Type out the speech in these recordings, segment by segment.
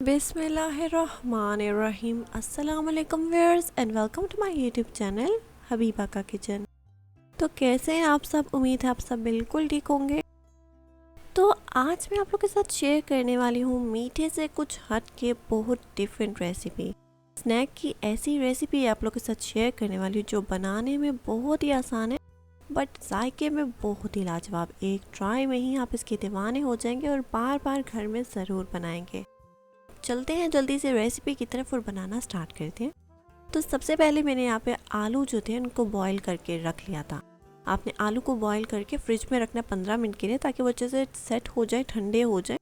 बिस्मिल्लाहिर्रहमानिर्रहीम। अस्सलाम वालेकुम viewers and welcome to my YouTube channel Habiba का किचन। तो कैसे हैं आप सब? उम्मीद है आप सब बिल्कुल ठीक होंगे। तो आज मैं आप लोग के साथ शेयर करने वाली हूँ मीठे से कुछ हट के बहुत डिफरेंट रेसिपी, स्नैक की ऐसी रेसिपी आप लोग के साथ शेयर करने वाली हूँ जो बनाने में बहुत ही आसान है बट जायके में बहुत ही लाजवाब। एक ट्राई में ही आप इसके दीवाने हो जाएंगे और बार बार घर में ज़रूर बनाएंगे। चलते हैं जल्दी से रेसिपी की तरफ और बनाना स्टार्ट करते हैं। तो सबसे पहले मैंने यहाँ पे आलू जो थे उनको बॉईल करके रख लिया था। आपने आलू को बॉईल करके फ्रिज में रखना 15 मिनट के लिए ताकि वो अच्छे से सेट हो जाए, ठंडे हो जाए,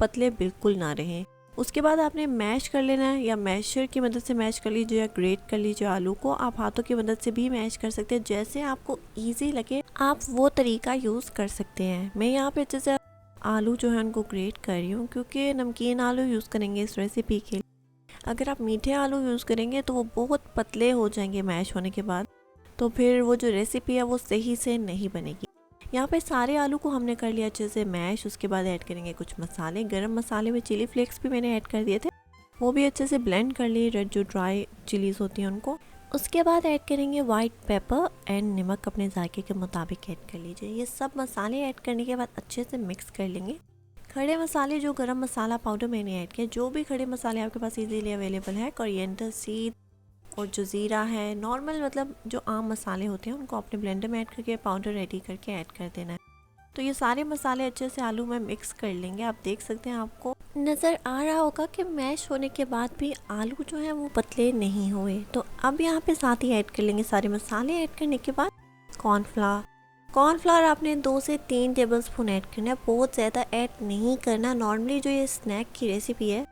पतले बिल्कुल ना रहें। उसके बाद आपने मैश कर लेना है, या मैशर की मदद से मैश कर लीजिए या ग्रेट कर लीजिए आलू को। आप हाथों की मदद से भी मैश कर सकते हैं, जैसे आपको ईजी लगे आप वो तरीका यूज़ कर सकते हैं। मैं यहाँ पे अच्छे से आलू जो है उनको ग्रेट कर रही हूँ क्योंकि नमकीन आलू यूज़ करेंगे इस रेसिपी के लिए। अगर आप मीठे आलू यूज़ करेंगे तो वो बहुत पतले हो जाएंगे मैश होने के बाद, तो फिर वो जो रेसिपी है वो सही से नहीं बनेगी। यहाँ पे सारे आलू को हमने कर लिया अच्छे से मैश। उसके बाद ऐड करेंगे कुछ मसाले। गरम मसाले में चिली फ्लेक्स भी मैंने ऐड कर दिए थे, वो भी अच्छे से ब्लेंड कर लिए, रेड जो ड्राई चिलीज़ होती हैं उनको। उसके बाद ऐड करेंगे वाइट पेपर एंड नमक अपने जायके के मुताबिक ऐड कर लीजिए। ये सब मसाले ऐड करने के बाद अच्छे से मिक्स कर लेंगे। खड़े मसाले जो गरम मसाला पाउडर मैंने ऐड किया, जो भी खड़े मसाले आपके पास इजीली अवेलेबल है, कोरिएंडर सीड और जो ज़ीरा है, नॉर्मल मतलब जो आम मसाले होते हैं उनको अपने ब्लेंडर में ऐड करके पाउडर रेडी करके ऐड कर देना है। तो ये सारे मसाले अच्छे से आलू में मिक्स कर लेंगे। आप देख सकते हैं, आपको नज़र आ रहा होगा कि मैश होने के बाद भी आलू जो है वो पतले नहीं हुए। तो अब यहाँ पे साथ ही ऐड कर लेंगे सारे मसाले। ऐड करने के बाद कॉर्नफ्लावर आपने 2 से 3 टेबल स्पून ऐड करना है, बहुत ज़्यादा ऐड नहीं करना। नॉर्मली जो ये स्नैक की रेसिपी है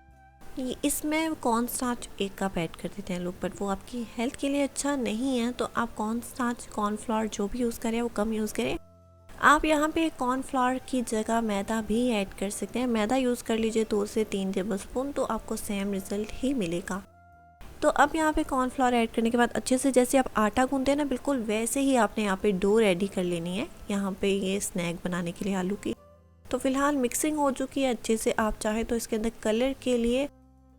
इसमें कॉर्न स्टार्च 1 कप ऐड कर देते हैं लोग, बट वो आपकी हेल्थ के लिए अच्छा नहीं है। तो आप कॉर्न स्टार्च कॉर्नफ्लावर जो भी यूज़ करें वो कम यूज़ करें। आप यहाँ पे कॉर्नफ्लावर की जगह मैदा भी ऐड कर सकते हैं। मैदा यूज़ कर लीजिए 2 से 3 टेबल स्पून, तो आपको सेम रिजल्ट ही मिलेगा। तो अब यहाँ पे कॉर्नफ्लावर ऐड करने के बाद अच्छे से, जैसे आप आटा गूंदते हैं ना, बिल्कुल वैसे ही आपने यहाँ पे डो रेडी कर लेनी है यहाँ पे ये स्नैक बनाने के लिए आलू की। तो फिलहाल मिक्सिंग हो चुकी है अच्छे से। आप चाहे तो इसके अंदर कलर के लिए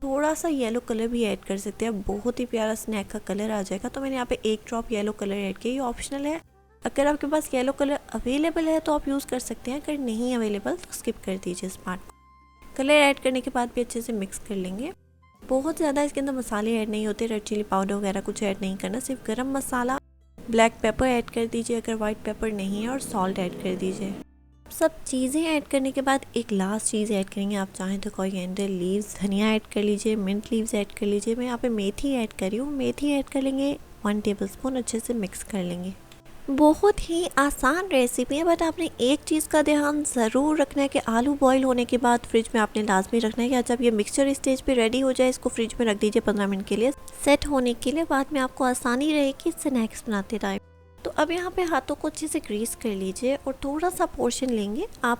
थोड़ा सा येलो कलर भी ऐड कर सकते हैं, बहुत ही प्यारा स्नैक का कलर आ जाएगा। तो मैंने यहाँ पे 1 ड्रॉप येलो कलर ऐड किया, ये ऑप्शनल है। अगर आपके पास येलो कलर अवेलेबल है तो आप यूज़ कर सकते हैं, अगर नहीं अवेलेबल तो स्किप कर दीजिए इस पार्ट को। कलर ऐड करने के बाद भी अच्छे से मिक्स कर लेंगे। बहुत ज़्यादा इसके अंदर मसाले ऐड नहीं होते, रेड चिली पाउडर वगैरह कुछ ऐड नहीं करना, सिर्फ गरम मसाला, ब्लैक पेपर ऐड कर दीजिए अगर वाइट पेपर नहीं है, और सॉल्ट ऐड कर दीजिए। सब चीज़ें ऐड करने के बाद एक लास्ट चीज़ ऐड करेंगे। आप चाहें तो कोरिएंडर लीव्स, धनिया ऐड कर लीजिए, मिंट लीव्स ऐड कर लीजिए। मैं यहाँ पे मेथी ऐड कर रही हूँ, मेथी ऐड कर लेंगे 1 टेबल स्पून, अच्छे से मिक्स कर लेंगे। बहुत ही आसान रेसिपी है, बट आपने एक चीज़ का ध्यान ज़रूर रखना है कि आलू बॉईल होने के बाद फ्रिज में आपने लाजमी रखना है कि जब ये मिक्सचर स्टेज पे रेडी हो जाए इसको फ्रिज में रख दीजिए 15 मिनट के लिए सेट होने के लिए। बाद में आपको आसानी रहेगी स्नैक्स बनाते टाइम। तो अब यहाँ पे हाथों को अच्छे से ग्रीस कर लीजिए और थोड़ा सा पोर्शन लेंगे। आप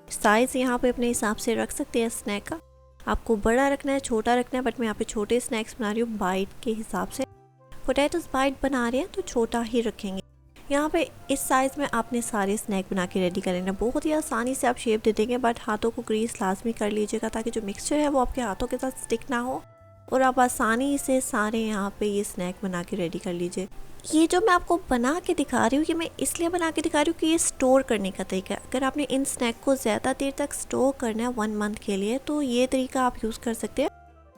साइज़ यहाँ पे अपने हिसाब से रख सकते हैं स्नैक का। आपको बड़ा रखना है, छोटा रखना है, बट मैं यहाँ पे छोटे स्नैक्स बना रही हूँ बाइट के हिसाब से। पोटैटोस बाइट बना रहे हैं तो छोटा ही रखेंगे। यहाँ पे इस साइज़ में आपने सारे स्नैक बना के रेडी कर लेना। बहुत ही आसानी से आप शेप दे देंगे, बट हाथों को ग्रीस लाजमी कर लीजिएगा ताकि जो मिक्सचर है वो आपके हाथों के साथ स्टिक ना हो, और आप आसानी से सारे यहाँ पे ये स्नैक बना के रेडी कर लीजिए। ये जो मैं आपको बना के दिखा रही हूँ, ये मैं इसलिए बना के दिखा रही हूँ कि ये स्टोर करने का तरीका है। अगर आपने इन स्नैक को ज़्यादा देर तक स्टोर करना है 1 मंथ के लिए, तो ये तरीका आप यूज़ कर सकते हैं।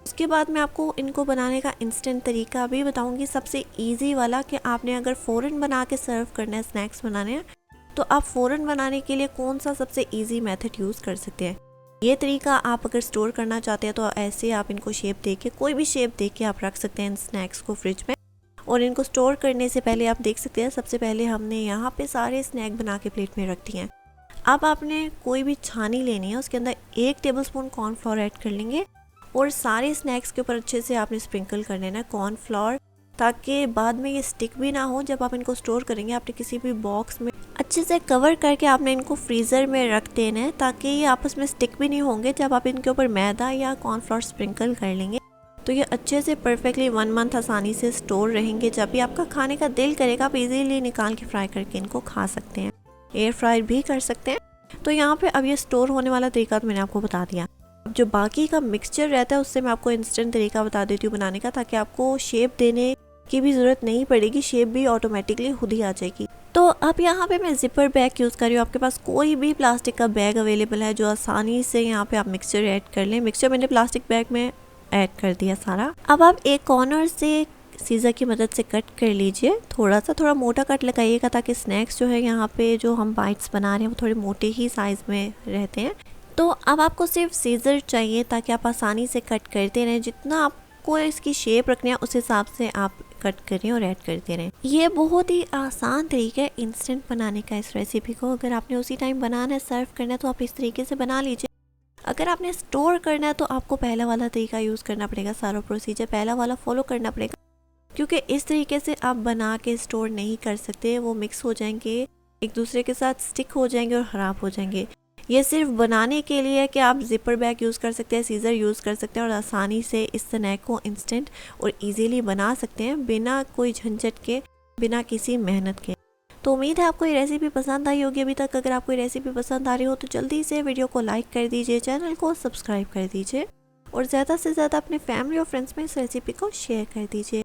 उसके बाद मैं आपको इनको बनाने का इंस्टेंट तरीका भी बताऊंगी, सबसे इजी वाला, कि आपने अगर फ़ौरन बना के सर्व करना है, स्नैक्स बनाने हैं, तो आप फ़ौरन बनाने के लिए कौन सा सबसे इजी मेथड यूज़ कर सकते हैं। ये तरीका आप अगर स्टोर करना चाहते हैं तो ऐसे आप इनको शेप दे के, कोई भी शेप दे के आप रख सकते हैं इन स्नैक्स को फ्रिज में। और इनको स्टोर करने से पहले आप देख सकते हैं, सबसे पहले हमने यहाँ पे सारे स्नैक बना के प्लेट में रख दिए हैं। अब आपने कोई भी छानी लेनी है, उसके अंदर 1 टेबल स्पून कॉर्नफ्लोर ऐड कर लेंगे और सारे स्नैक्स के ऊपर अच्छे से आपने स्प्रिंकल कर लेना है कॉर्नफ्लोर, ताकि बाद में ये स्टिक भी ना हो। जब आप इनको स्टोर करेंगे आपने किसी भी बॉक्स में अच्छे से कवर करके आपने इनको फ्रीज़र में रख देना है ताकि ये आपस में स्टिक भी नहीं होंगे। जब आप इनके ऊपर मैदा या कॉर्नफ्लोर स्प्रिंकल कर लेंगे तो ये अच्छे से परफेक्टली 1 मंथ आसानी से स्टोर रहेंगे। जब भी आपका खाने का दिल करेगा आप इजीली निकाल के फ्राई करके इनको खा सकते हैं, एयर फ्राई भी कर सकते हैं। तो यहाँ पे अब ये स्टोर होने वाला तरीका तो मैंने आपको बता दिया। जो बाकी का मिक्सचर रहता है उससे मैं आपको इंस्टेंट तरीका बता देती हूँ बनाने का, ताकि आपको शेप देने की भी ज़रूरत नहीं पड़ेगी, शेप भी ऑटोमेटिकली खुद ही आ जाएगी। तो अब यहाँ पे मैं जिपर बैग यूज़ कर रही हूँ। आपके पास कोई भी प्लास्टिक का बैग अवेलेबल है जो आसानी से यहाँ पे आप मिक्सचर ऐड कर लें। मिक्सचर मैंने प्लास्टिक बैग में ऐड कर दिया सारा। अब आप एक कॉर्नर से सीज़र की मदद से कट कर लीजिए। थोड़ा मोटा कट लगाइएगा ताकि स्नैक्स जो है यहाँ पे जो हम बाइट्स बना रहे हैं वो थोड़े मोटे ही साइज़ में रहते हैं। तो अब आपको सिर्फ सीज़र चाहिए ताकि आप आसानी से कट करते रहें। जितना आपको इसकी शेप रखनी है उस हिसाब से आप कट करें और ऐड करते रहें। ये बहुत ही आसान तरीका है इंस्टेंट बनाने का इस रेसिपी को। अगर आपने उसी टाइम बनाना है, सर्व करना है, तो आप इस तरीके से बना लीजिए। अगर आपने स्टोर करना है तो आपको पहला वाला तरीका यूज़ करना पड़ेगा। सारा प्रोसीजर पहला वाला फॉलो करना पड़ेगा, क्योंकि इस तरीके से आप बना के स्टोर नहीं कर सकते। वो मिक्स हो जाएंगे, एक दूसरे के साथ स्टिक हो जाएंगे और ख़राब हो जाएंगे। ये सिर्फ बनाने के लिए है कि आप जिपर बैग यूज़ कर सकते हैं, सीज़र यूज़ कर सकते हैं और आसानी से इस स्नैक को इंस्टेंट और इजीली बना सकते हैं बिना कोई झंझट के, बिना किसी मेहनत के। तो उम्मीद है आपको ये रेसिपी पसंद आई होगी अभी तक। अगर आपको ये रेसिपी पसंद आ रही हो तो जल्दी से वीडियो को लाइक कर दीजिए, चैनल को सब्सक्राइब कर दीजिए और ज़्यादा से ज़्यादा अपने फैमिली और फ्रेंड्स में इस रेसिपी को शेयर कर दीजिए।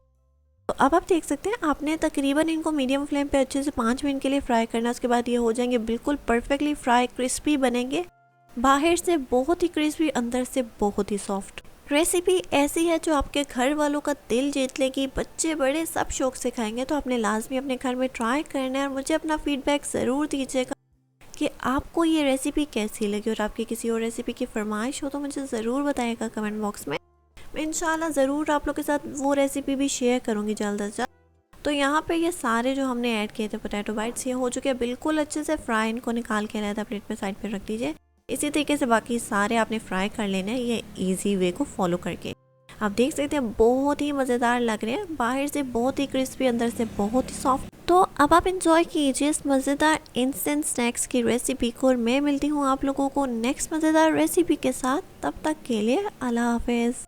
तो अब आप देख सकते हैं आपने तकरीबन इनको मीडियम फ्लेम पे अच्छे से 5 मिनट के लिए फ्राई करना। उसके बाद ये हो जाएंगे बिल्कुल परफेक्टली फ्राई, क्रिस्पी बनेंगे। बाहर से बहुत ही क्रिस्पी, अंदर से बहुत ही सॉफ्ट। रेसिपी ऐसी है जो आपके घर वालों का दिल जीत लेगी। बच्चे बड़े सब शौक से खाएंगे। तो आपने लाजमी अपने घर में ट्राई करना है और मुझे अपना फीडबैक ज़रूर दीजिएगा कि आपको ये रेसिपी कैसी लगी। और आपकी किसी और रेसिपी की फरमाइश हो तो मुझे ज़रूर बताइएगा कमेंट बॉक्स में। मैं इंशाल्लाह ज़रूर आप लोग के साथ वो रेसिपी भी शेयर करूँगी जल्द अज जल्द। तो यहाँ पे ये सारे जो हमने ऐड किए थे पोटैटो बाइट्स, ये हो चुके हैं बिल्कुल अच्छे से फ्राई। इनको निकाल के अलग प्लेट पे साइड पे रख दीजिए। इसी तरीके से बाकी सारे आपने फ्राई कर लेने हैं, ये ईजी वे को फॉलो करके। आप देख सकते हैं बहुत ही मज़ेदार लग रहे हैं, बाहर से बहुत ही क्रिस्पी, अंदर से बहुत ही सॉफ्ट। तो अब आप इंजॉय कीजिए इस मज़ेदार इंस्टेंट स्नैक्स की रेसिपी को और मैं मिलती हूँ आप लोगों को नेक्स्ट मज़ेदार रेसिपी के साथ। तब तक के लिए अल्लाह हाफिज़।